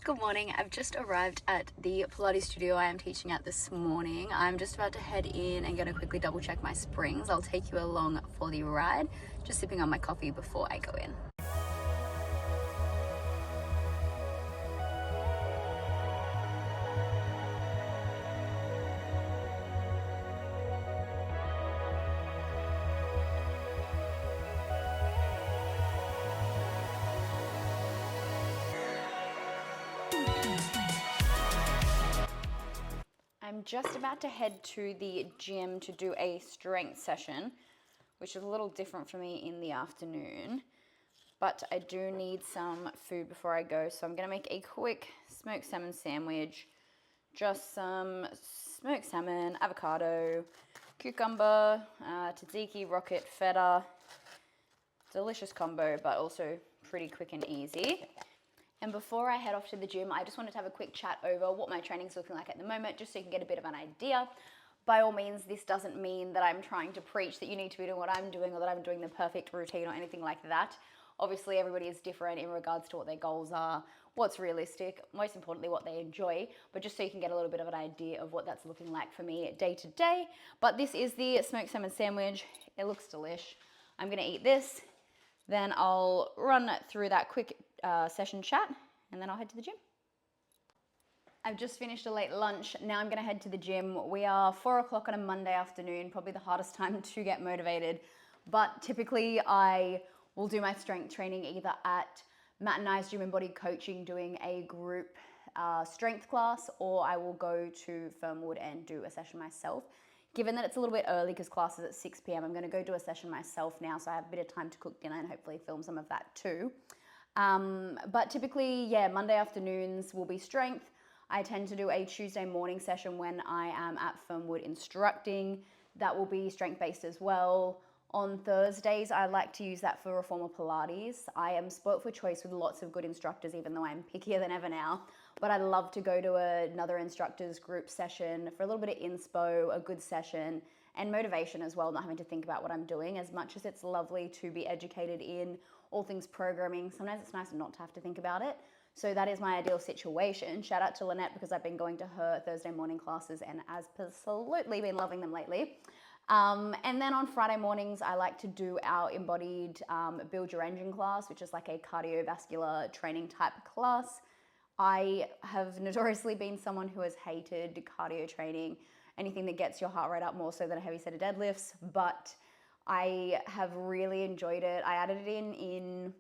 Good morning. I've just arrived at the Pilates studio I am teaching at this morning. I'm just about to head in and going to quickly double check my springs. I'll take you along for the ride, just sipping on my coffee before I go in. I'm just about to head to the gym to do a strength session, which is a little different for me in the afternoon, but I do need some food before I go, so I'm going to make a quick smoked salmon sandwich, just some smoked salmon, avocado, cucumber, tzatziki, rocket, feta. Delicious combo, but also pretty quick and easy. And before I head off to the gym, I just wanted to have a quick chat over what my training's looking like at the moment, just so you can get a bit of an idea. By all means, this doesn't mean that I'm trying to preach that you need to be doing what I'm doing or that I'm doing the perfect routine or anything like that. Obviously, everybody is different in regards to what their goals are, what's realistic, most importantly, what they enjoy, but just so you can get a little bit of an idea of what that's looking like for me day to day. But this is the smoked salmon sandwich. It looks delish. I'm gonna eat this, then I'll run through that quick session chat, and then I'll head to the gym. I've just finished a late lunch. Now I'm gonna head to the gym. We are 4 o'clock on a Monday afternoon, probably the hardest time to get motivated. But typically I will do my strength training either at Matt and I's Gym and Body Coaching doing a group strength class, or I will go to Fernwood and do a session myself. Given that it's a little bit early because class is at 6 p.m, I'm gonna go do a session myself now, so I have a bit of time to cook dinner and hopefully film some of that too. But typically, yeah, Monday afternoons will be strength. I tend to do a Tuesday morning session when I am at Fernwood instructing. That will be strength-based as well. On Thursdays, I like to use that for Reformer Pilates. I am spoilt for choice with lots of good instructors, even though I'm pickier than ever now. But I love to go to another instructor's group session for a little bit of inspo, a good session, and motivation as well, not having to think about what I'm doing. As much as it's lovely to be educated in all things programming, sometimes it's nice not to have to think about it. So that is my ideal situation. Shout out to Lynette, because I've been going to her Thursday morning classes and absolutely been loving them lately. And then on Friday mornings, I like to do our embodied Build Your Engine class, which is like a cardiovascular training type class. I have notoriously been someone who has hated cardio training, anything that gets your heart rate up more so than a heavy set of deadlifts, but I have really enjoyed it. I added it in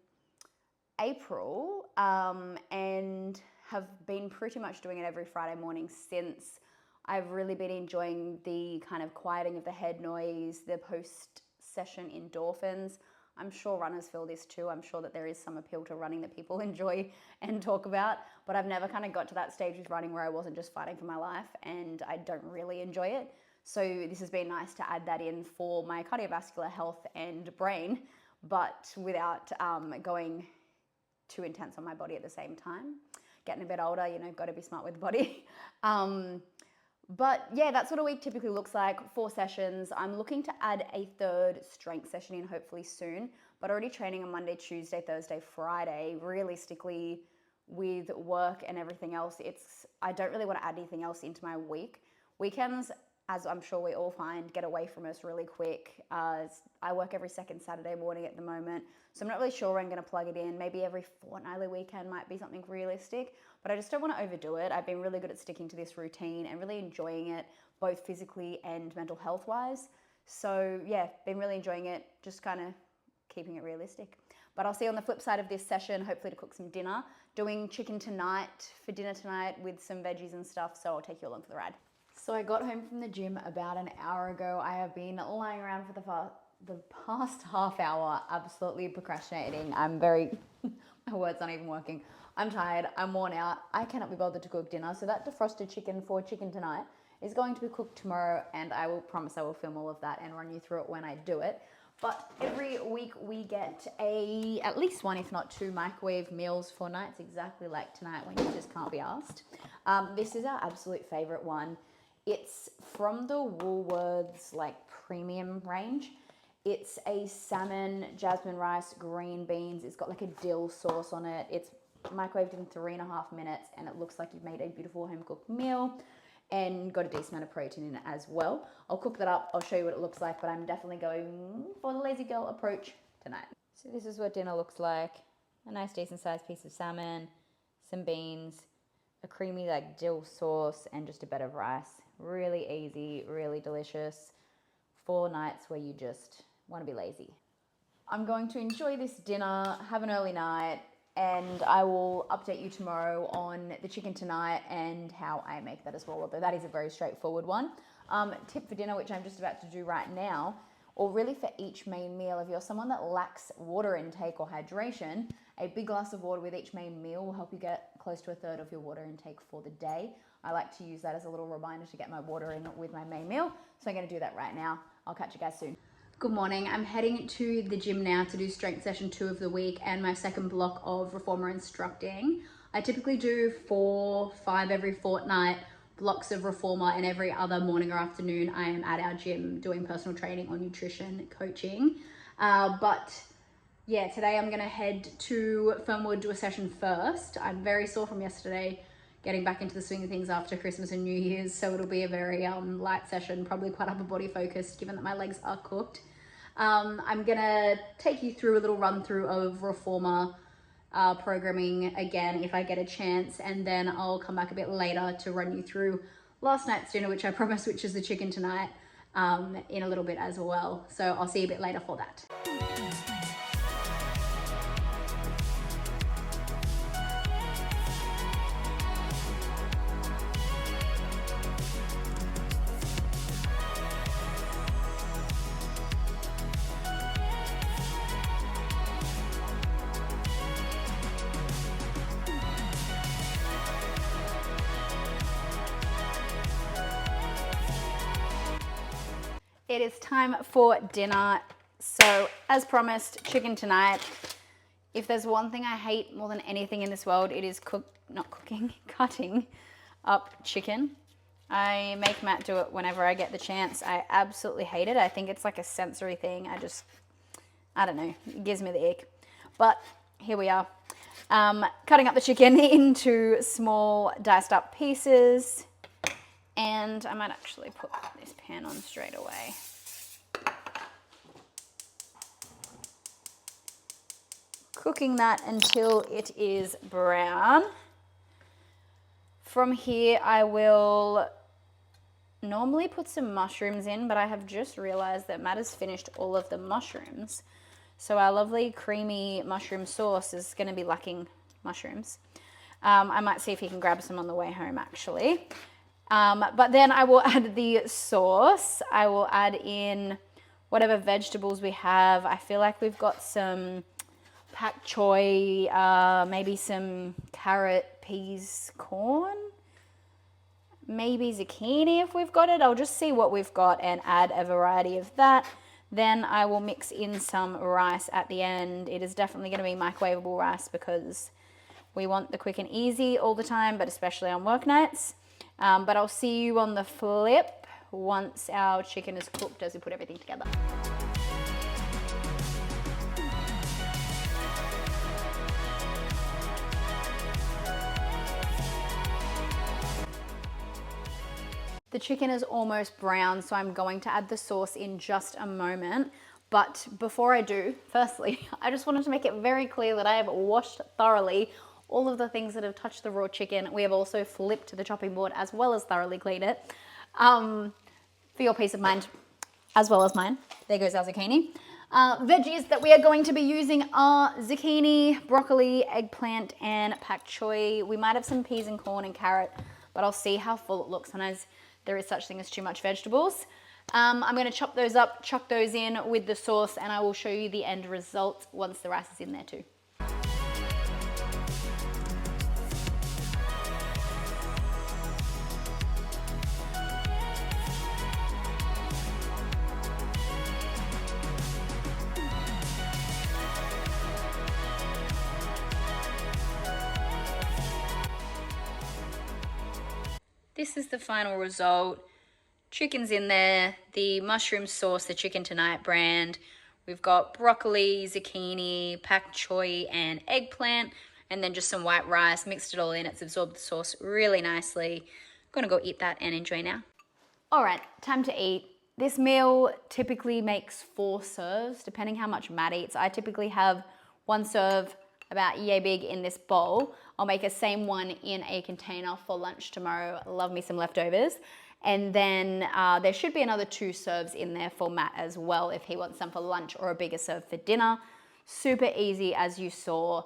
April and have been pretty much doing it every Friday morning since. I've really been enjoying the kind of quieting of the head noise, the post-session endorphins. I'm sure runners feel this too. I'm sure that there is some appeal to running that people enjoy and talk about, but I've never kind of got to that stage with running where I wasn't just fighting for my life, and I don't really enjoy it. So this has been nice to add that in for my cardiovascular health and brain, but without going too intense on my body at the same time. Getting a bit older, you know, got to be smart with the body. But yeah, that's what a week typically looks like. 4 sessions. I'm looking to add a third strength session in hopefully soon, but already training on Monday, Tuesday, Thursday, Friday. Realistically, with work and everything else, I don't really want to add anything else into my week. Weekends, as I'm sure we all find, get away from us really quick. I work every second Saturday morning at the moment, so I'm not really sure where I'm going to plug it in. Maybe every fortnightly weekend might be something realistic, but I just don't want to overdo it. I've been really good at sticking to this routine and really enjoying it, both physically and mental health wise. So yeah, been really enjoying it, just kind of keeping it realistic. But I'll see you on the flip side of this session, hopefully to cook some dinner. Doing chicken tonight for dinner tonight with some veggies and stuff, so I'll take you along for the ride. So I got home from the gym about an hour ago. I have been lying around for the past half hour, absolutely procrastinating. My words aren't even working. I'm tired, I'm worn out. I cannot be bothered to cook dinner. So that defrosted chicken for chicken tonight is going to be cooked tomorrow, and I will promise I will film all of that and run you through it when I do it. But every week we get at least 1, if not 2, microwave meals for nights, exactly like tonight when you just can't be asked. This is our absolute favorite one. It's from the Woolworths like premium range. It's a salmon, jasmine rice, green beans. It's got like a dill sauce on it. It's microwaved in 3.5 minutes, and it looks like you've made a beautiful home-cooked meal and got a decent amount of protein in it as well. I'll cook that up, I'll show you what it looks like, but I'm definitely going for the lazy girl approach tonight. So this is what dinner looks like. A nice decent sized piece of salmon, some beans, a creamy like dill sauce, and just a bed of rice. Really easy, really delicious. 4 nights where you just want to be lazy. I'm going to enjoy this dinner, have an early night, and I will update you tomorrow on the chicken tonight and how I make that as well, although that is a very straightforward one. Tip for dinner, which I'm just about to do right now, or really for each main meal, if you're someone that lacks water intake or hydration, a big glass of water with each main meal will help you get close to 1/3 of your water intake for the day. I like to use that as a little reminder to get my water in with my main meal, so I'm going to do that right now. I'll catch you guys soon. Good morning. I'm heading to the gym now to do strength session 2 of the week and my second block of reformer instructing. I typically do 4, 5 every fortnight blocks of reformer, and every other morning or afternoon I am at our gym doing personal training or nutrition coaching. But yeah, today I'm gonna head to Fernwood, do a session first. I'm very sore from yesterday, getting back into the swing of things after Christmas and New Year's, so it'll be a very light session, probably quite upper body focused given that my legs are cooked. I'm gonna take you through a little run through of reformer programming again if I get a chance, and then I'll come back a bit later to run you through last night's dinner, which I promised, which is the chicken tonight, in a little bit as well. So I'll see you a bit later for that. It is time for dinner. So as promised, chicken tonight. If there's one thing I hate more than anything in this world, it is cutting up chicken. I make Matt do it whenever I get the chance. I absolutely hate it. I think it's like a sensory thing. I don't know, it gives me the ick. But here we are. Cutting up the chicken into small diced up pieces. And I might actually put this pan on straight away. Cooking that until it is brown. From here, I will normally put some mushrooms in, but I have just realized that Matt has finished all of the mushrooms. So our lovely creamy mushroom sauce is going to be lacking mushrooms. I might see if he can grab some on the way home actually. But then I will add the sauce. I will add in whatever vegetables we have. I feel like we've got some pak choy, maybe some carrot, peas, corn, maybe zucchini if we've got it. I'll just see what we've got and add a variety of that. Then I will mix in some rice at the end. It is definitely going to be microwavable rice because we want the quick and easy all the time, but especially on work nights. But I'll see you on the flip once our chicken is cooked as we put everything together. The chicken is almost brown, so I'm going to add the sauce in just a moment. But before I do, firstly, I just wanted to make it very clear that I have washed thoroughly all of the things that have touched the raw chicken. We have also flipped the chopping board as well as thoroughly cleaned it. For your peace of mind, as well as mine. There goes our zucchini. Veggies that we are going to be using are zucchini, broccoli, eggplant, and pak choy. We might have some peas and corn and carrot, but I'll see how full it looks. Sometimes there is such thing as too much vegetables. I'm going to chop those up, chuck those in with the sauce, and I will show you the end result once the rice is in there too. This is the final result. Chicken's in there, the mushroom sauce, the chicken tonight brand. We've got broccoli, zucchini, pak choy, and eggplant. and then just some white rice, mixed it all in. It's absorbed the sauce really nicely. I'm gonna go eat that and enjoy now. All right, time to eat. This meal typically makes 4 serves, depending how much Matt eats. I typically have 1 serve about yay big in this bowl. I'll make a same one in a container for lunch tomorrow. Love me some leftovers. And then there should be another 2 serves in there for Matt as well if he wants some for lunch or a bigger serve for dinner. Super easy as you saw.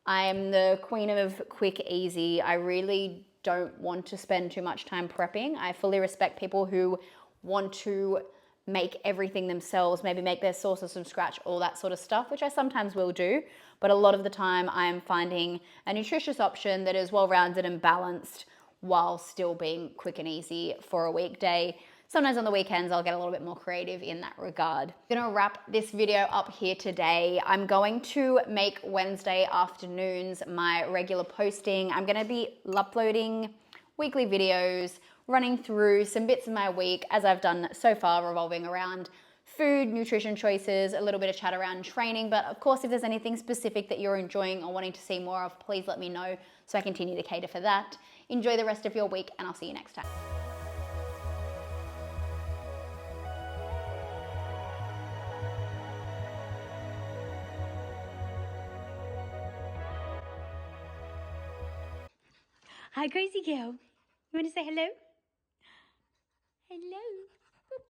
I'm the queen of quick, easy. I really don't want to spend too much time prepping. I fully respect people who want to make everything themselves, maybe make their sauces from scratch, all that sort of stuff, which I sometimes will do. But a lot of the time I'm finding a nutritious option that is well-rounded and balanced while still being quick and easy for a weekday. Sometimes on the weekends, I'll get a little bit more creative in that regard. I'm gonna wrap this video up here today. I'm going to make Wednesday afternoons my regular posting. I'm gonna be uploading weekly videos, running through some bits of my week as I've done so far, revolving around food, nutrition choices, a little bit of chat around training. But of course, if there's anything specific that you're enjoying or wanting to see more of, please let me know so I continue to cater for that. Enjoy the rest of your week and I'll see you next time. Hi, crazy girl. You want to say hello? Hello.